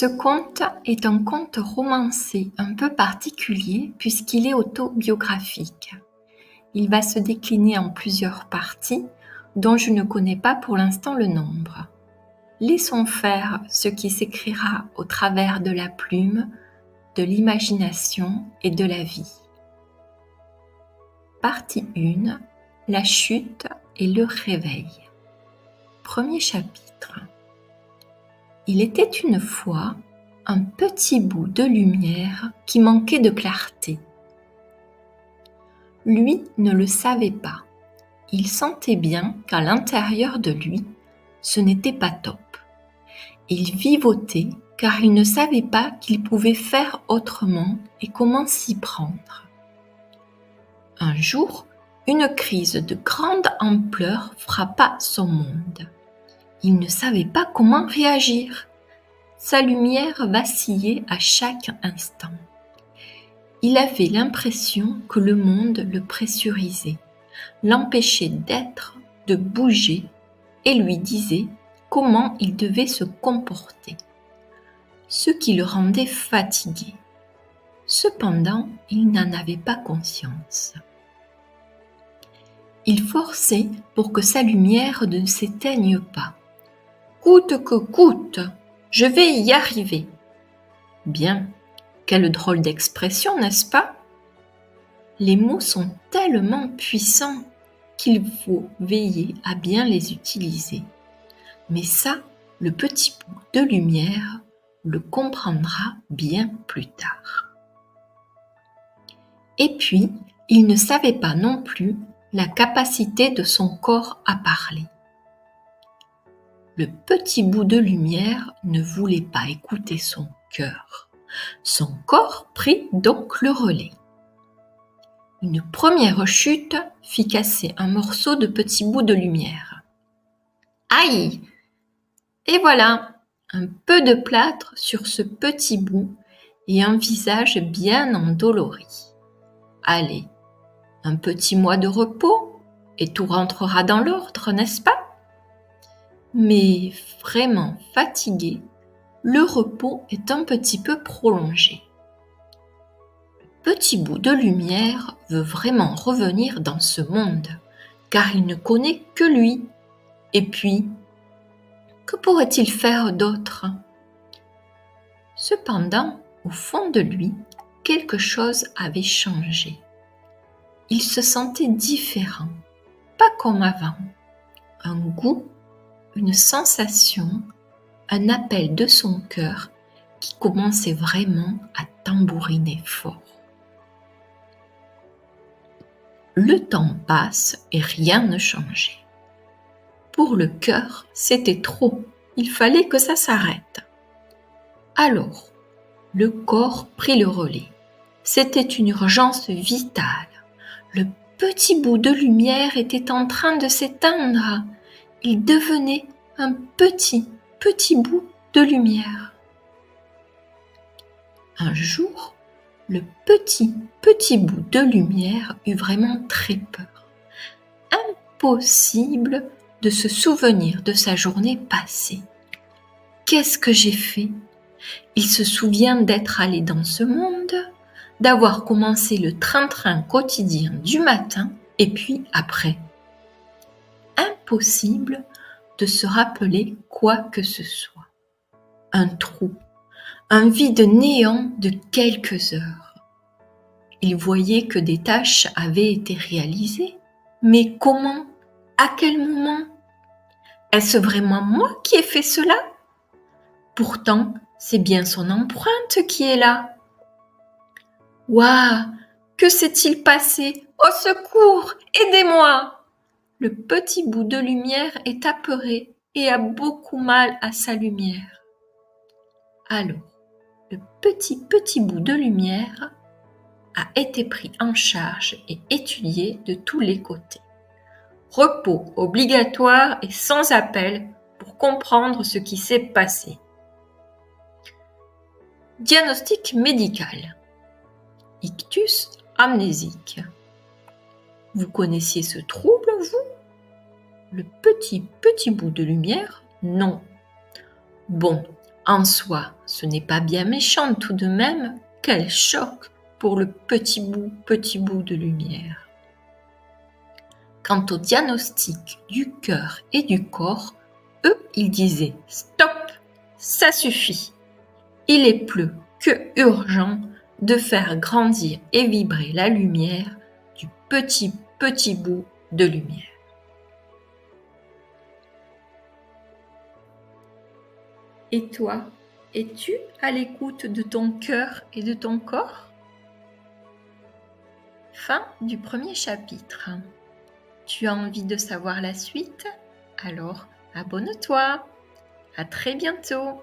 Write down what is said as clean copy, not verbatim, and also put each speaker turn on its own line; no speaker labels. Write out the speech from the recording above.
Ce conte est un conte romancé un peu particulier puisqu'il est autobiographique. Il va se décliner en plusieurs parties dont je ne connais pas pour l'instant le nombre. Laissons faire ce qui s'écrira au travers de la plume, de l'imagination et de la vie. Partie 1. La chute et le réveil. Premier chapitre. Il était une fois un petit bout de lumière qui manquait de clarté. Lui ne le savait pas. Il sentait bien qu'à l'intérieur de lui, ce n'était pas top. Il vivotait car il ne savait pas qu'il pouvait faire autrement et comment s'y prendre. Un jour, une crise de grande ampleur frappa son monde. Il ne savait pas comment réagir. Sa lumière vacillait à chaque instant. Il avait l'impression que le monde le pressurisait, l'empêchait d'être, de bouger et lui disait comment il devait se comporter, ce qui le rendait fatigué. Cependant, il n'en avait pas conscience. Il forçait pour que sa lumière ne s'éteigne pas. « Coûte que coûte, je vais y arriver !» Bien, quelle drôle d'expression, n'est-ce pas? Les mots sont tellement puissants qu'il faut veiller à bien les utiliser. Mais ça, le petit bout de lumière le comprendra bien plus tard. Et puis, il ne savait pas non plus la capacité de son corps à parler. Le petit bout de lumière ne voulait pas écouter son cœur. Son corps prit donc le relais. Une première chute fit casser un morceau de petit bout de lumière. Aïe! Et voilà, un peu de plâtre sur ce petit bout et un visage bien endolori. Allez, un petit mois de repos et tout rentrera dans l'ordre, n'est-ce pas? Mais vraiment fatigué, le repos est un petit peu prolongé. Le petit bout de lumière veut vraiment revenir dans ce monde, car il ne connaît que lui. Et puis, que pourrait-il faire d'autre? Cependant, au fond de lui, quelque chose avait changé. Il se sentait différent, pas comme avant. Un goût, une sensation, un appel de son cœur qui commençait vraiment à tambouriner fort. Le temps passe et rien ne changeait. Pour le cœur, c'était trop. Il fallait que ça s'arrête. Alors, le corps prit le relais. C'était une urgence vitale. Le petit bout de lumière était en train de s'éteindre. Il devenait un petit bout de lumière. Un jour, le petit bout de lumière eut vraiment très peur. Impossible de se souvenir de sa journée passée. Qu'est-ce que j'ai fait? Il se souvient d'être allé dans ce monde, d'avoir commencé le train-train quotidien du matin et puis après. Impossible de se rappeler quoi que ce soit. Un trou, un vide néant de quelques heures. Il voyait que des tâches avaient été réalisées, mais comment? À quel moment? Est-ce vraiment moi qui ai fait cela? Pourtant, c'est bien son empreinte qui est là. Ouah! Que s'est-il passé? Au secours! Aidez-moi! Le petit bout de lumière est apeuré et a beaucoup mal à sa lumière. Alors, le petit bout de lumière a été pris en charge et étudié de tous les côtés. Repos obligatoire et sans appel pour comprendre ce qui s'est passé. Diagnostic médical. Ictus amnésique. Vous connaissiez ce trouble, vous? Le petit bout de lumière? Non. Bon, En soi, ce n'est pas bien méchant tout de même. Quel choc pour le petit bout de lumière. Quant au diagnostic du cœur et du corps, eux, ils disaient « Stop, ça suffit ! Il est plus que urgent de faire grandir et vibrer la lumière du petit bout de lumière. » Et toi, es-tu à l'écoute de ton cœur et de ton corps ? Fin du premier chapitre. Tu as envie de savoir la suite ? Alors, abonne-toi. À très bientôt.